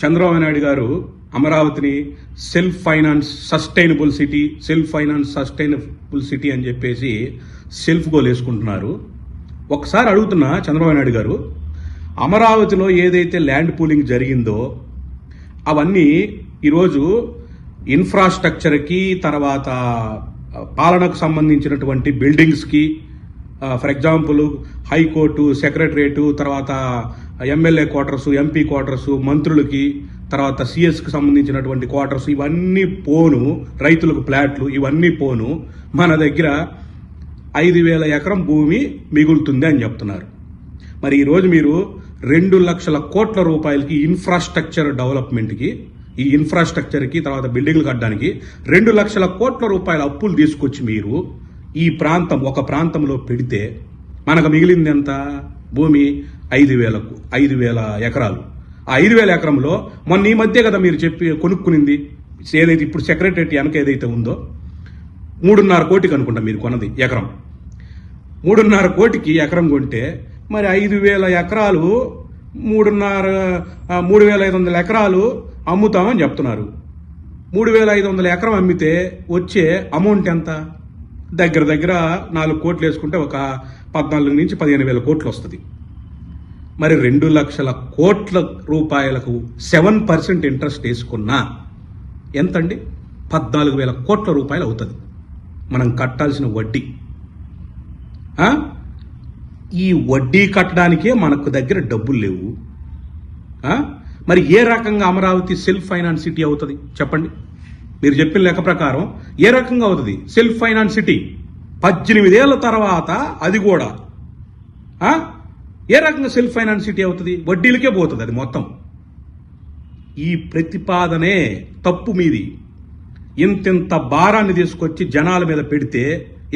చంద్రబాబు నాయుడు గారు అమరావతిని sustainable city అని చెప్పేసి సెల్ఫ్ గోల్ వేసుకుంటున్నారు. ఒకసారి అడుగుతున్నా చంద్రబాబు నాయుడు గారు, అమరావతిలో ఏదైతే ల్యాండ్ పూలింగ్ జరిగిందో అవన్నీ ఈరోజు ఇన్ఫ్రాస్ట్రక్చర్కి, తర్వాత పాలనకు సంబంధించినటువంటి బిల్డింగ్స్కి, ఫర్ ఎగ్జాంపుల్ హైకోర్టు, సెక్రటరేటు, తర్వాత ఎమ్మెల్యే క్వార్టర్స్, ఎంపీ క్వార్టర్స్, మంత్రులకి, తర్వాత సిఎస్కి సంబంధించినటువంటి క్వార్టర్స్, ఇవన్నీ పోను, రైతులకు ప్లాట్లు ఇవన్నీ పోను, మన దగ్గర 5,000 ఎకరం భూమి మిగులుతుంది అని చెప్తున్నారు. మరి ఈరోజు మీరు 2 లక్షల కోట్ల రూపాయలకి ఇన్ఫ్రాస్ట్రక్చర్ డెవలప్మెంట్కి, ఈ ఇన్ఫ్రాస్ట్రక్చర్కి, తర్వాత బిల్డింగ్లు కట్టడానికి 2 లక్షల కోట్ల రూపాయల అప్పులు తీసుకొచ్చి మీరు ఈ ఒక ప్రాంతంలో పెడితే మనకు మిగిలింది ఎంత? భూమి 5,000 ఎకరాలు. ఆ 5,000 ఎకరంలో మొన్న ఈ మధ్య కదా మీరు కొనుక్కునింది ఏదైతే ఇప్పుడు సెక్రటరేట్ వెనక ఏదైతే ఉందో 3.5 కోటికి అనుకుంటా మీరు కొన్నది ఎకరం. 3.5 కోటికి ఎకరం కొంటే మరి 5,000 ఎకరాలు 3,500 ఎకరాలు అమ్ముతామని చెప్తున్నారు. 3,500 ఎకరం అమ్మితే వచ్చే అమౌంట్ ఎంత? దగ్గర 4 కోట్లు వేసుకుంటే ఒక 14 నుంచి 15,000 కోట్లు వస్తుంది. మరి 2 లక్షల కోట్ల రూపాయలకు 7% ఇంట్రెస్ట్ వేసుకున్నా ఎంతండి? 14,000 కోట్ల రూపాయలు అవుతుంది మనం కట్టాల్సిన వడ్డీ. ఈ వడ్డీ కట్టడానికే మనకు దగ్గర డబ్బులు లేవు. మరి ఏ రకంగా అమరావతి సెల్ఫ్ ఫైనాన్స్ సిటీ అవుతుంది చెప్పండి? మీరు చెప్పిన లెక్క ప్రకారం ఏ రకంగా అవుతుంది సెల్ఫ్ ఫైనాన్స్ సిటీ? 18 ఏళ్ల తర్వాత అది కూడా ఏ రకంగా సెల్ఫ్ ఫైనాన్స్ సిటీ అవుతుంది? వడ్డీలకే పోతుంది అది మొత్తం. ఈ ప్రతిపాదనే తప్పు మీది. ఇంతింత భారాన్ని తీసుకొచ్చి జనాల మీద పెడితే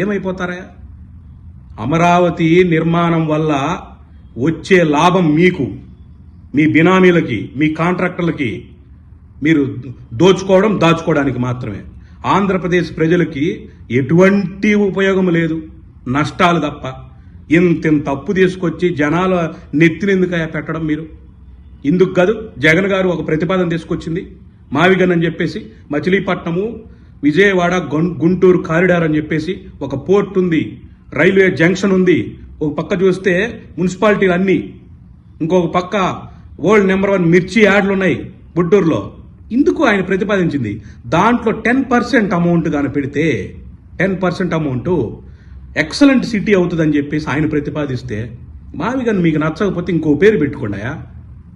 ఏమైపోతారా? అమరావతి నిర్మాణం వల్ల వచ్చే లాభం మీకు, మీ బినామీలకి, మీ కాంట్రాక్టర్లకి మీరు దాచుకోవడానికి మాత్రమే. ఆంధ్రప్రదేశ్ ప్రజలకి ఎటువంటి ఉపయోగం లేదు, నష్టాలు తప్ప. ఇంత అప్పు తీసుకొచ్చి జనాల నెత్తినెందుకు పెట్టడం మీరు? ఇందుకు కాదు జగన్ గారు ఒక ప్రతిపాదన తీసుకొచ్చింది, మావిగన్ అని చెప్పేసి, మచిలీపట్నము, విజయవాడ, గుంటూరు కారిడార్ అని చెప్పేసి ఒక పోర్ట్ ఉంది, రైల్వే జంక్షన్ ఉంది, ఒక పక్క చూస్తే మున్సిపాలిటీలు అన్నీ, ఇంకొక పక్క వరల్డ్ నెంబర్ 1 మిర్చి యార్డులు ఉన్నాయి గుంటూరులో. ఇందుకు ఆయన ప్రతిపాదించింది. దాంట్లో 10% అమౌంట్ కానీ పెడితే 10% అమౌంట్ ఎక్సలెంట్ సిటీ అవుతుందని చెప్పేసి ఆయన ప్రతిపాదిస్తే, మావిగన్ మీకు నచ్చకపోతే ఇంకో పేరు పెట్టుకోండాయా.